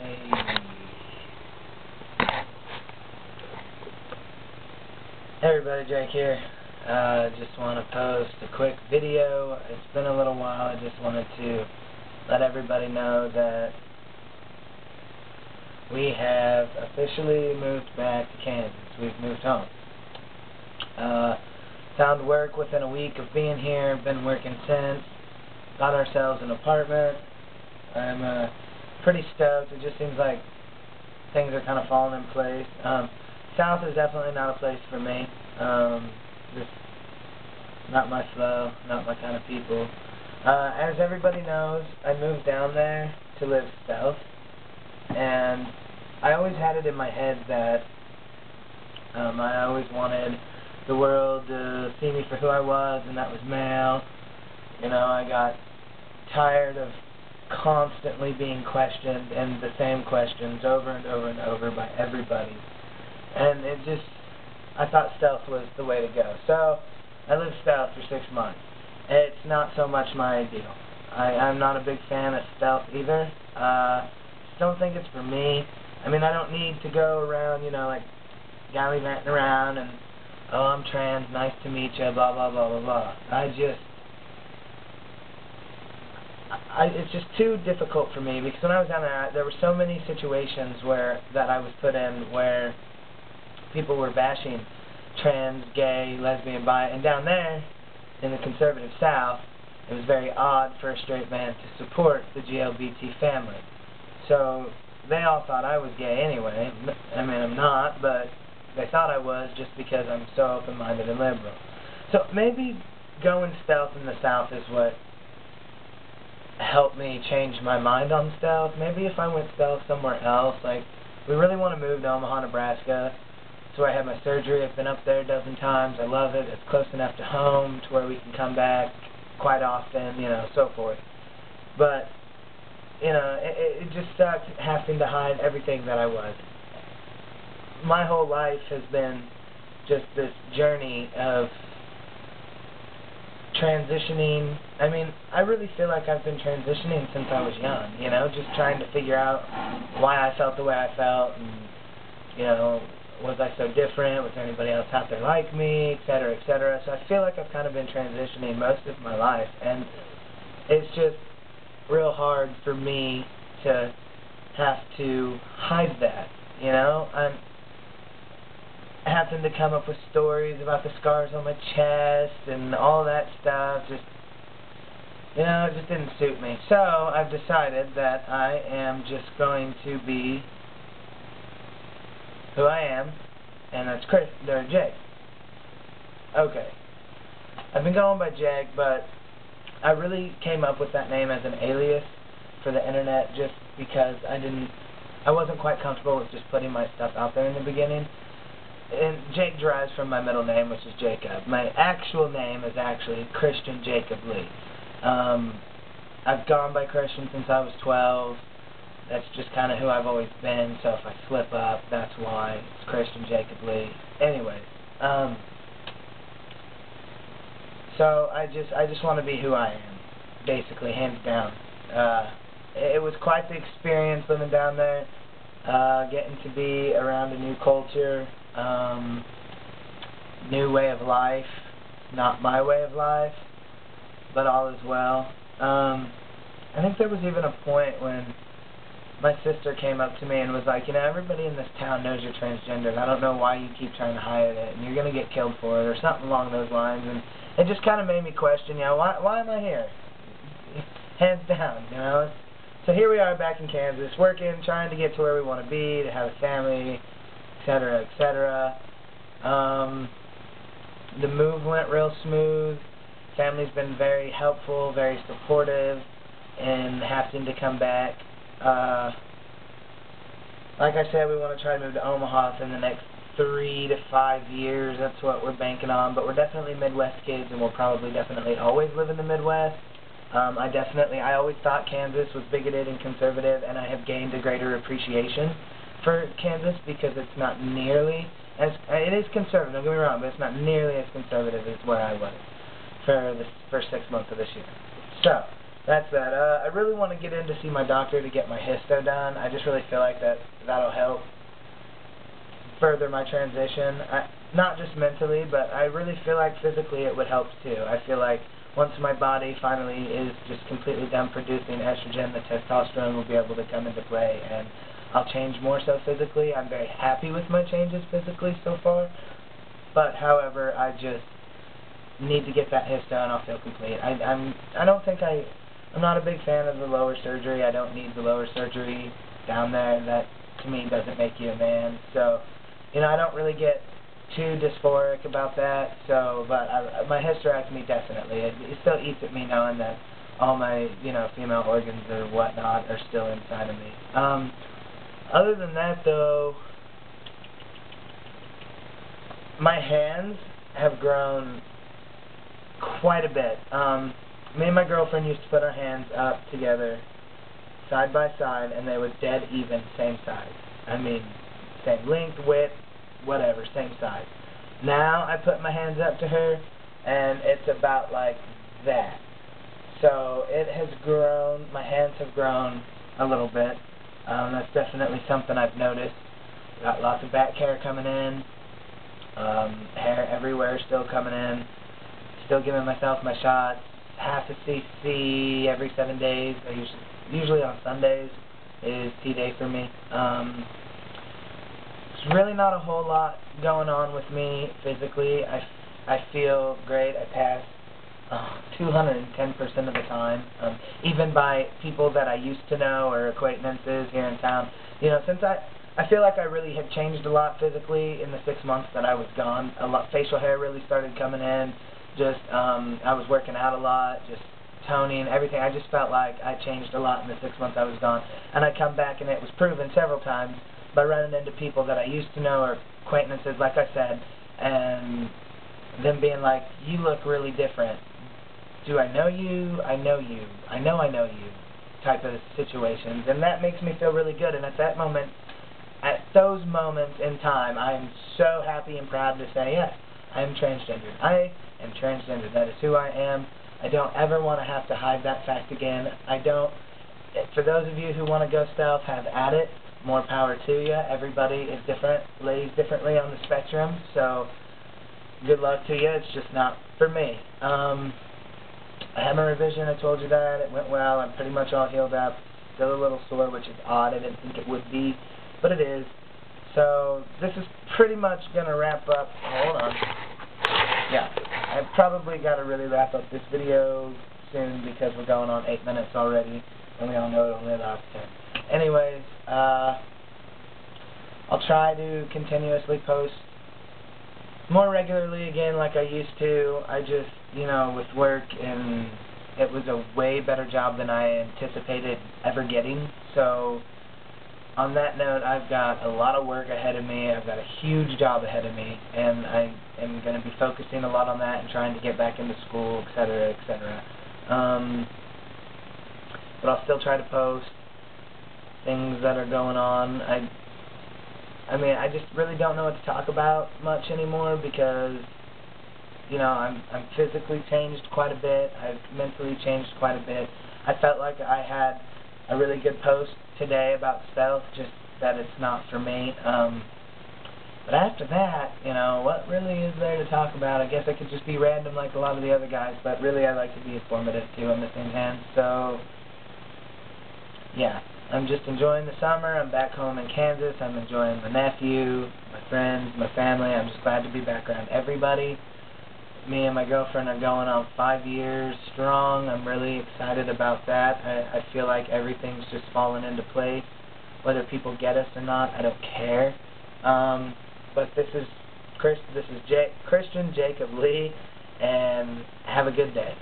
Hey everybody, Jake here. Just want to post a quick video. It's been a little while. I just wanted to let everybody know that we have officially moved back to Kansas. We've moved home. Found work within a week of being here. Been working since. Got ourselves an apartment. I'm pretty stoked. It just seems like things are kind of falling in place. South is definitely not a place for me. Just not my flow, not my kind of people. As everybody knows, I moved down there to live south, and I always had it in my head that I always wanted the world to see me for who I was, and that was male. You know, I got tired of constantly being questioned, and the same questions over and over and over by everybody. And I thought stealth was the way to go. So, I lived stealth for 6 months. It's not so much my ideal. I'm not a big fan of stealth either. Don't think it's for me. I mean, I don't need to go around, you know, like, gallivanting around and, oh, I'm trans, nice to meet you, blah, blah, blah, blah, blah. It's just too difficult for me, because when I was down there were so many situations that I was put in where people were bashing trans, gay, lesbian, bi, and down there in the conservative South, it was very odd for a straight man to support the GLBT family. So they all thought I was gay anyway. I mean, I'm not, but they thought I was just because I'm so open-minded and liberal. So maybe going stealth in the South is what helped me change my mind on stealth. Maybe if I went stealth somewhere else, like, we really want to move to Omaha, Nebraska. That's where I had my surgery. I've been up there a dozen times. I love it. It's close enough to home to where we can come back quite often, you know, so forth. But, you know, it just sucked having to hide everything that I was. My whole life has been just this journey of transitioning. I mean, I really feel like I've been transitioning since I was young, you know, just trying to figure out why I felt the way I felt, and, you know, was I so different? Was there anybody else out there like me, etc., etc.? So I feel like I've kind of been transitioning most of my life, and it's just real hard for me to have to hide that, you know? I'm having to come up with stories about the scars on my chest and all that stuff. Just, you know, it just didn't suit me. So I've decided that I am just going to be who I am, and that's Chris, or Jake. Okay. I've been going by Jake, but I really came up with that name as an alias for the internet just because I wasn't quite comfortable with just putting my stuff out there in the beginning. And Jake derives from my middle name, which is Jacob. My actual name is actually Christian Jacob Lee. I've gone by Christian since I was 12. That's just kind of who I've always been, so if I slip up, that's why. It's Christian Jacob Lee. Anyway, so I just want to be who I am, basically, hands down. It was quite the experience living down there, getting to be around a new culture, new way of life, not my way of life, but all is well. I think there was even a point when my sister came up to me and was like, you know, everybody in this town knows you're transgender, and I don't know why you keep trying to hide it, and you're going to get killed for it, or something along those lines. And it just kind of made me question, you know, why am I here? Hands down, you know. So here we are back in Kansas, working, trying to get to where we want to be, to have a family, etc., etc. The move went real smooth. Family's been very helpful, very supportive in having to come back. Like I said, we want to try to move to Omaha in the next 3 to 5 years. That's what we're banking on. But we're definitely Midwest kids, and we'll probably definitely always live in the Midwest. I always thought Kansas was bigoted and conservative, and I have gained a greater appreciation for Kansas because it's not nearly as, it is conservative, don't get me wrong, but it's not nearly as conservative as where I was for the first 6 months of this year. So, that's that. I really want to get in to see my doctor to get my histo done. I just really feel like that'll help further my transition. Not just mentally, but I really feel like physically it would help too. I feel like once my body finally is just completely done producing estrogen, the testosterone will be able to come into play, and I'll change more so physically. I'm very happy with my changes physically so far, but however, I just need to get that histo and I'll feel complete. I'm not a big fan of the lower surgery. I don't need the lower surgery down there. That to me doesn't make you a man. So, I don't really get too dysphoric about that. So, but my hysterectomy definitely. It still eats at me knowing that all my female organs or whatnot are still inside of me. Other than that, though, my hands have grown quite a bit. Me and my girlfriend used to put our hands up together, side by side, and they were dead even, same size. I mean, same length, width, whatever, same size. Now I put my hands up to her, and it's about like that. So it has grown, my hands have grown a little bit. That's definitely something I've noticed. Got lots of back hair coming in, hair everywhere still coming in. Still giving myself my shots, half a cc every 7 days. Usually on Sundays is T-Day for me. It's really not a whole lot going on with me physically. I feel great. I pass 210% of the time, even by people that I used to know or acquaintances here in town. Since I feel like I really had changed a lot physically in the 6 months that I was gone. A lot, facial hair really started coming in. Just, I was working out a lot, just toning, everything. I just felt like I changed a lot in the 6 months I was gone. And I come back and it was proven several times by running into people that I used to know or acquaintances, like I said, and them being like, you look really different. Do I know you? I know you. I know you type of situations. And that makes me feel really good. And at that moment, at those moments in time, I am so happy and proud to say, yes, I am transgendered. I am transgender. That is who I am. I don't ever want to have to hide that fact again. For those of you who want to go stealth, have at it. More power to you. Everybody is different, lays differently on the spectrum, so good luck to you. It's just not for me. I had my revision. I told you that. It went well. I'm pretty much all healed up. Still a little sore, which is odd. I didn't think it would be, but it is. So this is pretty much going to wrap up. Hold on. Yeah, I've probably got to really wrap up this video soon because we're going on 8 minutes already, and we all know it only lasts 10. Anyways, I'll try to continuously post more regularly again like I used to. I just, with work, and it was a way better job than I anticipated ever getting. So on that note, I've got a lot of work ahead of me. I've got a huge job ahead of me, and I am going to be focusing a lot on that and trying to get back into school, etc., etc. But I'll still try to post things that are going on. I mean, I just really don't know what to talk about much anymore because, I'm physically changed quite a bit. I've mentally changed quite a bit. I felt like I had a really good post today about stealth, just that it's not for me. But after that, what really is there to talk about? I guess I could just be random like a lot of the other guys, but really I like to be informative too on the same hand. So, yeah. I'm just enjoying the summer. I'm back home in Kansas. I'm enjoying my nephew, my friends, my family. I'm just glad to be back around everybody. Me and my girlfriend are going on 5 years strong. I'm really excited about that. I feel like everything's just fallen into place. Whether people get us or not, I don't care. But this is Christian Jacob Lee, and have a good day.